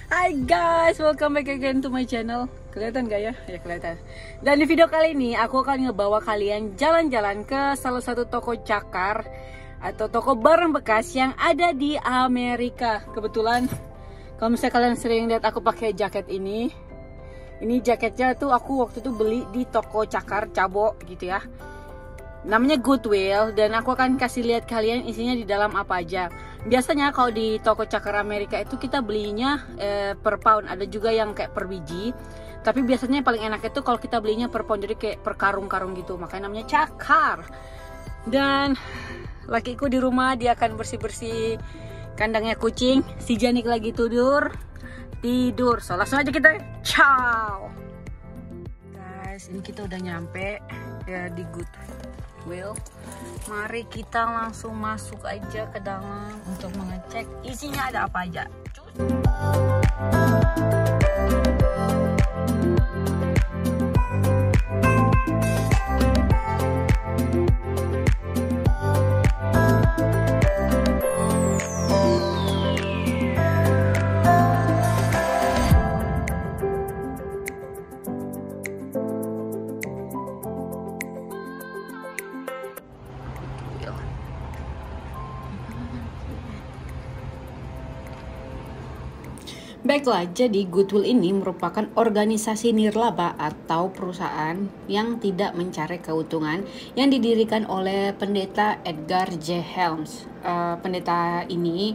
Hai guys, welcome back again to my channel. Kelihatan gak ya? Ya kelihatan. Dan di video kali ini aku akan ngebawa kalian jalan-jalan ke salah satu toko cakar atau toko barang bekas yang ada di Amerika. Kebetulan kalau misalnya kalian sering lihat aku pakai jaket ini jaketnya tuh aku waktu itu beli di toko cakar cabo gitu ya. Namanya Goodwill, dan aku akan kasih lihat kalian isinya di dalam apa aja. Biasanya kalau di toko cakar Amerika itu kita belinya per pound, ada juga yang kayak per biji. Tapi biasanya yang paling enak itu kalau kita belinya per pound, jadi kayak per karung-karung gitu. Makanya namanya cakar. Dan lakiku di rumah dia akan bersih-bersih kandangnya kucing. Si Janik lagi tidur. So langsung aja kita ciao. Guys, ini kita udah nyampe ya di Goodwill. Mari kita langsung masuk aja ke dalam untuk mengecek isinya ada apa aja. Baiklah, jadi Goodwill ini merupakan organisasi nirlaba atau perusahaan yang tidak mencari keuntungan yang didirikan oleh pendeta Edgar J. Helms. Pendeta ini,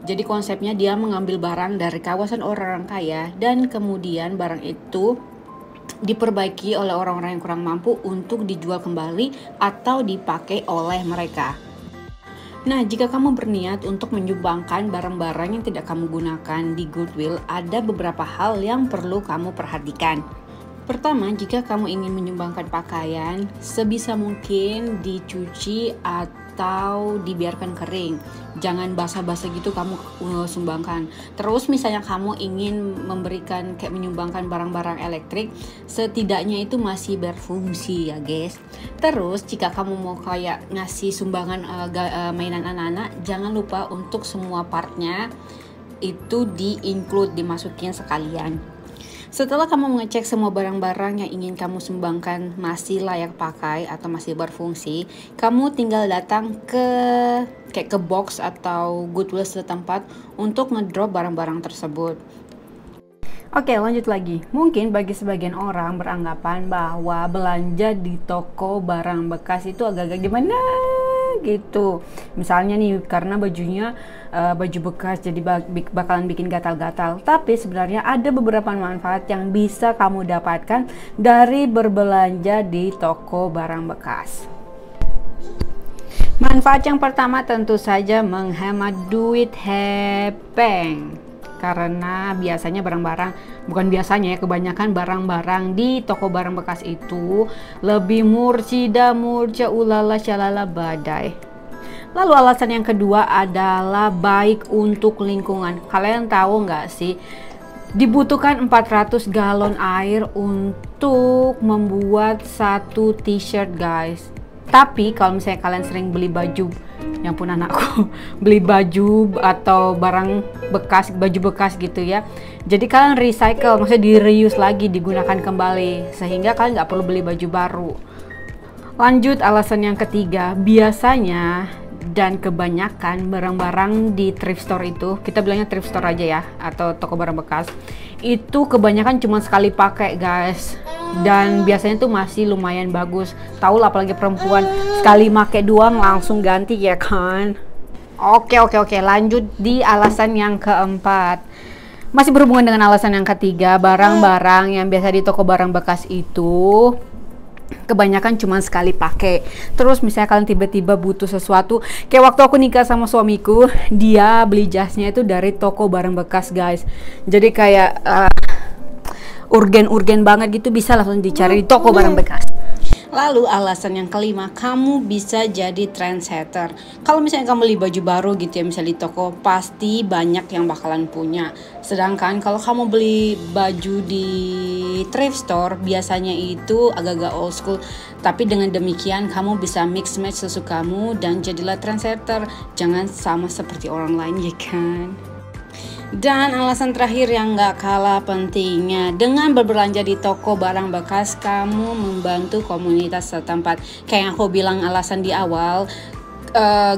jadi konsepnya dia mengambil barang dari kawasan orang kaya dan kemudian barang itu diperbaiki oleh orang-orang yang kurang mampu untuk dijual kembali atau dipakai oleh mereka. Nah, jika kamu berniat untuk menyumbangkan barang-barang yang tidak kamu gunakan di Goodwill, ada beberapa hal yang perlu kamu perhatikan. Pertama, jika kamu ingin menyumbangkan pakaian, sebisa mungkin dicuci atau dibiarkan kering. Jangan basah-basah gitu kamu sumbangkan. Terus misalnya kamu ingin memberikan kayak menyumbangkan barang-barang elektrik, setidaknya itu masih berfungsi ya guys. Terus jika kamu mau kayak ngasih sumbangan mainan anak-anak, jangan lupa untuk semua partnya itu di-include, dimasukin sekalian. Setelah kamu mengecek semua barang-barang yang ingin kamu sumbangkan masih layak pakai atau masih berfungsi, kamu tinggal datang ke box atau Goodwill setempat untuk ngedrop barang-barang tersebut. Oke, lanjut lagi. Mungkin bagi sebagian orang beranggapan bahwa belanja di toko barang bekas itu agak-agak gimana gitu. Misalnya nih, karena bajunya baju bekas jadi bakalan bikin gatal-gatal. Tapi sebenarnya ada beberapa manfaat yang bisa kamu dapatkan dari berbelanja di toko barang bekas. Manfaat yang pertama tentu saja menghemat duit hepeng. Karena biasanya kebanyakan barang-barang di toko barang bekas itu lebih murca ulala shalala badai. Lalu alasan yang kedua adalah baik untuk lingkungan. Kalian tahu nggak sih, dibutuhkan 400 galon air untuk membuat satu t-shirt guys. Tapi kalau misalnya kalian sering beli baju, ya ampun anakku, beli baju atau barang bekas, baju bekas gitu ya, jadi kalian recycle, maksudnya di-reuse lagi, digunakan kembali, sehingga kalian nggak perlu beli baju baru. Lanjut, alasan yang ketiga, biasanya dan kebanyakan barang-barang di thrift store itu, kita bilangnya thrift store aja ya, atau toko barang bekas, itu kebanyakan cuma sekali pakai guys. Dan biasanya tuh masih lumayan bagus. Tahu lah, apalagi perempuan, sekali make doang langsung ganti ya kan. Oke, lanjut di alasan yang keempat. Masih berhubungan dengan alasan yang ketiga, barang-barang yang biasa di toko barang bekas itu kebanyakan cuma sekali pakai. Terus misalnya kalian tiba-tiba butuh sesuatu, kayak waktu aku nikah sama suamiku, dia beli jasnya itu dari toko barang bekas guys. Jadi kayak urgen banget gitu, bisa langsung dicari di toko barang bekas. Lalu alasan yang kelima, kamu bisa jadi trendsetter. Kalau misalnya kamu beli baju baru gitu ya, misalnya di toko, pasti banyak yang bakalan punya. Sedangkan kalau kamu beli baju di thrift store, biasanya itu agak-agak old school. Tapi dengan demikian kamu bisa mix match sesukamu dan jadilah trendsetter. Jangan sama seperti orang lain ya kan. Dan alasan terakhir yang gak kalah pentingnya, dengan berbelanja di toko barang bekas, kamu membantu komunitas setempat. Kayak yang aku bilang alasan di awal,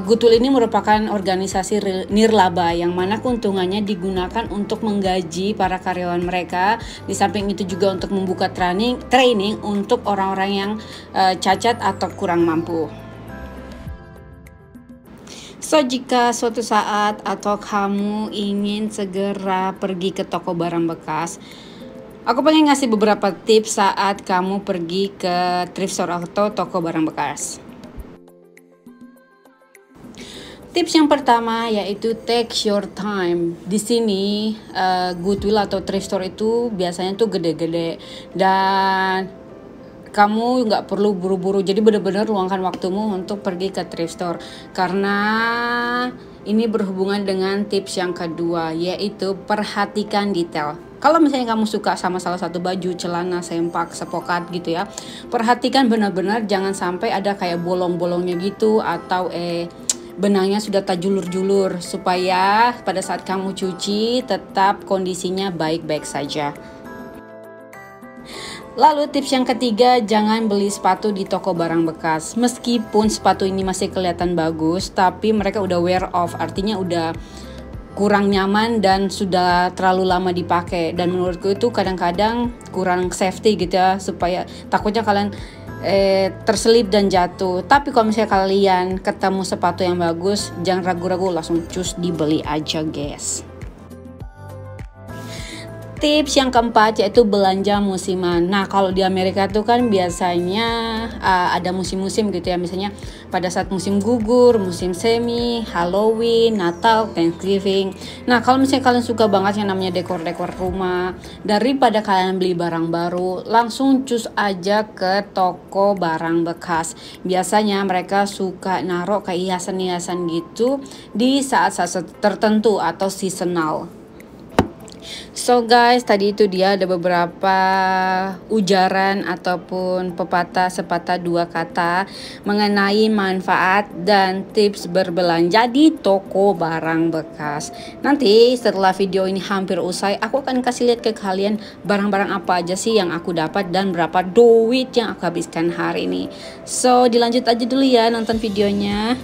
Goodwill ini merupakan organisasi nirlaba yang mana keuntungannya digunakan untuk menggaji para karyawan mereka. Di samping itu juga untuk membuka training untuk orang-orang yang cacat atau kurang mampu. So, jika suatu saat atau kamu ingin segera pergi ke toko barang bekas, aku pengen ngasih beberapa tips saat kamu pergi ke thrift store atau toko barang bekas. Tips yang pertama yaitu take your time. Di sini Goodwill atau thrift store itu biasanya tuh gede-gede dan kamu nggak perlu buru-buru, jadi benar-benar luangkan waktumu untuk pergi ke thrift store. Karena ini berhubungan dengan tips yang kedua, yaitu perhatikan detail. Kalau misalnya kamu suka sama salah satu baju, celana, sempak, sepokat gitu ya, perhatikan benar-benar jangan sampai ada kayak bolong-bolongnya gitu, atau benangnya sudah tak julur-julur, supaya pada saat kamu cuci tetap kondisinya baik-baik saja. Lalu tips yang ketiga, jangan beli sepatu di toko barang bekas. Meskipun sepatu ini masih kelihatan bagus, tapi mereka udah wear off, artinya udah kurang nyaman dan sudah terlalu lama dipakai. Dan menurutku itu kadang-kadang kurang safety gitu ya, supaya takutnya kalian terselip dan jatuh. Tapi kalau misalnya kalian ketemu sepatu yang bagus, jangan ragu-ragu, langsung cus dibeli aja guys. Tips yang keempat yaitu belanja musiman. Nah, kalau di Amerika tuh kan biasanya ada musim-musim gitu ya. Misalnya pada saat musim gugur, musim semi, Halloween, Natal, Thanksgiving. Nah, kalau misalnya kalian suka banget yang namanya dekor-dekor rumah, daripada kalian beli barang baru, langsung cus aja ke toko barang bekas. Biasanya mereka suka naruh kayak hiasan-hiasan gitu di saat-saat tertentu atau seasonal. So guys, tadi itu dia ada beberapa ujaran ataupun pepatah sepatah dua kata mengenai manfaat dan tips berbelanja di toko barang bekas. Nanti setelah video ini hampir usai, aku akan kasih lihat ke kalian barang-barang apa aja sih yang aku dapat dan berapa duit yang aku habiskan hari ini. So, dilanjut aja dulu ya nonton videonya.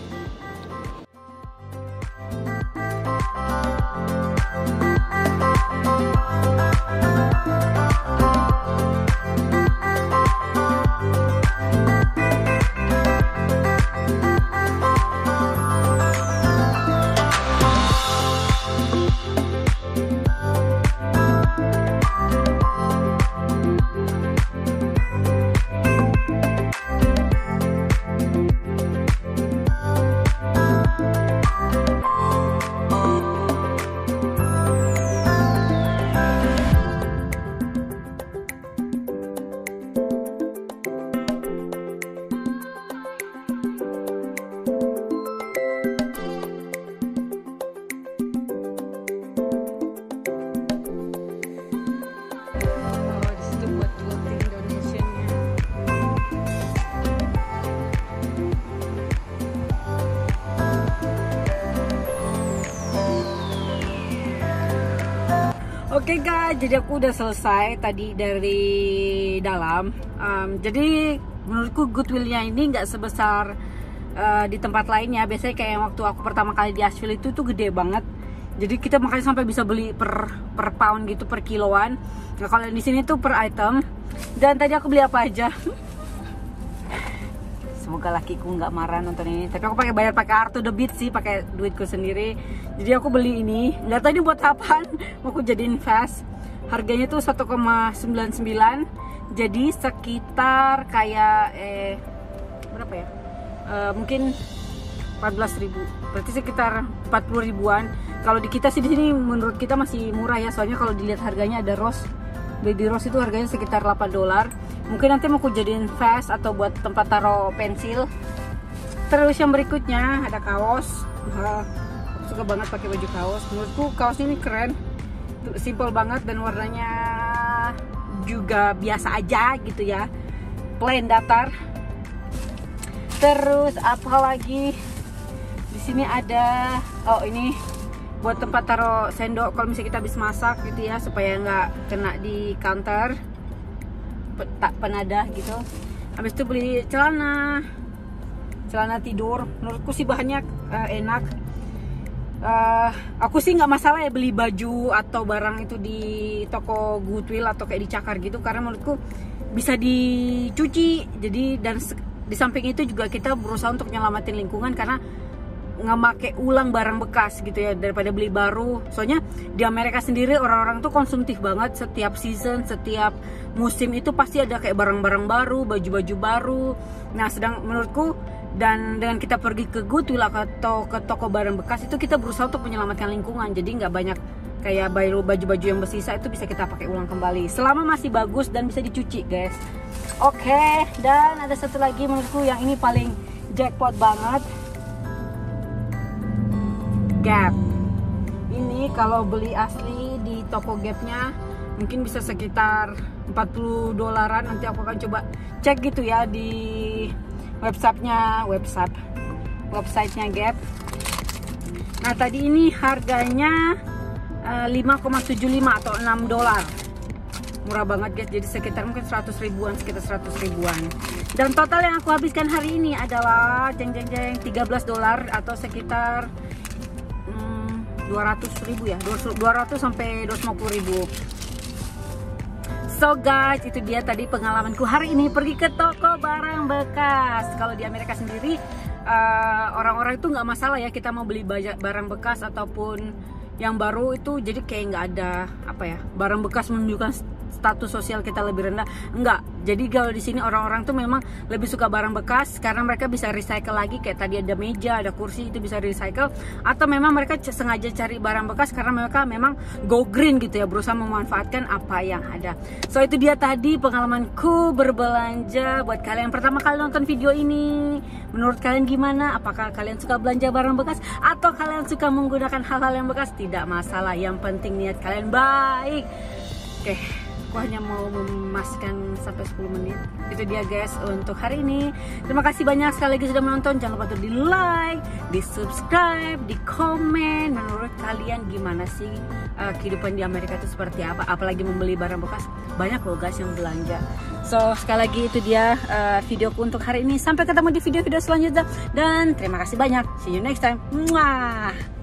Oke guys, jadi aku udah selesai tadi dari dalam. Jadi menurutku Goodwill-nya ini nggak sebesar di tempat lainnya. Biasanya kayak waktu aku pertama kali di Asheville itu tuh gede banget. Jadi kita makanya sampai bisa beli per pound gitu, per kiloan. Nah kalau di sini tuh per item. Dan tadi aku beli apa aja? Semoga lakiku nggak marah nonton ini. Tapi aku bayar pakai art to the beat sih, pakai duitku sendiri. Jadi aku beli ini. Nggak tahu ini buat apaan. Mau aku jadiin vase. Harganya tuh 1,99. Jadi sekitar kayak berapa ya? Mungkin 14.000. Berarti sekitar 40 ribuan. Kalau di kita sih di sini menurut kita masih murah ya. Soalnya kalau dilihat harganya ada rose. Baby rose itu harganya sekitar $8. Mungkin nanti mau aku jadiin vase atau buat tempat taruh pensil. Terus yang berikutnya ada kaos. Aku suka banget pakai baju kaos. Menurutku kaos ini keren, simple banget dan warnanya juga biasa aja gitu ya, plain datar. Terus apa lagi? Di sini ada, oh ini buat tempat taruh sendok kalau misalnya kita habis masak gitu ya, supaya nggak kena di counter, tak penadah gitu. Habis itu beli celana tidur. Menurutku sih bahannya enak. Aku sih nggak masalah ya beli baju atau barang itu di toko Goodwill atau kayak di Cakar gitu, karena menurutku bisa dicuci. Jadi dan di samping itu juga kita berusaha untuk nyelamatin lingkungan, karena nggak pakai ulang barang bekas gitu ya, daripada beli baru. Soalnya di Amerika sendiri orang-orang tuh konsumtif banget. Setiap season, setiap musim itu pasti ada kayak barang-barang baru, baju-baju baru. Nah sedang menurutku, dan dengan kita pergi ke Goodwill atau ke toko barang bekas itu, kita berusaha untuk menyelamatkan lingkungan. Jadi nggak banyak kayak baju-baju yang bersisa itu bisa kita pakai ulang kembali selama masih bagus dan bisa dicuci, guys. Oke, dan ada satu lagi menurutku yang ini paling jackpot banget. Gap. Ini kalau beli asli di toko Gapnya mungkin bisa sekitar $40. Nanti aku akan coba cek gitu ya di websitenya Gap. Nah tadi ini harganya 5,75 atau $6. Murah banget guys, jadi sekitar mungkin 100 ribuan, sekitar 100 ribuan. Dan total yang aku habiskan hari ini adalah $13 atau sekitar 200 ribu ya, 200 sampai 250 ribu. So guys, itu dia tadi pengalamanku hari ini pergi ke toko barang bekas. Kalau di Amerika sendiri orang-orang itu nggak masalah ya kita mau beli barang bekas ataupun yang baru itu, jadi kayak nggak ada apa ya, barang bekas menunjukkan status sosial kita lebih rendah, enggak. Jadi kalau di sini orang-orang tuh memang lebih suka barang bekas karena mereka bisa recycle lagi. Kayak tadi ada meja, ada kursi, itu bisa recycle. Atau memang mereka sengaja cari barang bekas karena mereka memang go green gitu ya, berusaha memanfaatkan apa yang ada. So itu dia tadi pengalamanku berbelanja. Buat kalian yang pertama kali nonton video ini, menurut kalian gimana? Apakah kalian suka belanja barang bekas atau kalian suka menggunakan hal-hal yang bekas? Tidak masalah, yang penting niat kalian baik. Oke, aku hanya mau memastikan sampai 10 menit. Itu dia guys untuk hari ini. Terima kasih banyak sekali lagi sudah menonton. Jangan lupa untuk di like, di subscribe, di komen. Menurut kalian gimana sih kehidupan di Amerika itu seperti apa? Apalagi membeli barang bekas. Banyak loh guys yang belanja. So sekali lagi itu dia videoku untuk hari ini. Sampai ketemu di video-video selanjutnya. Dan terima kasih banyak. See you next time. Mwah.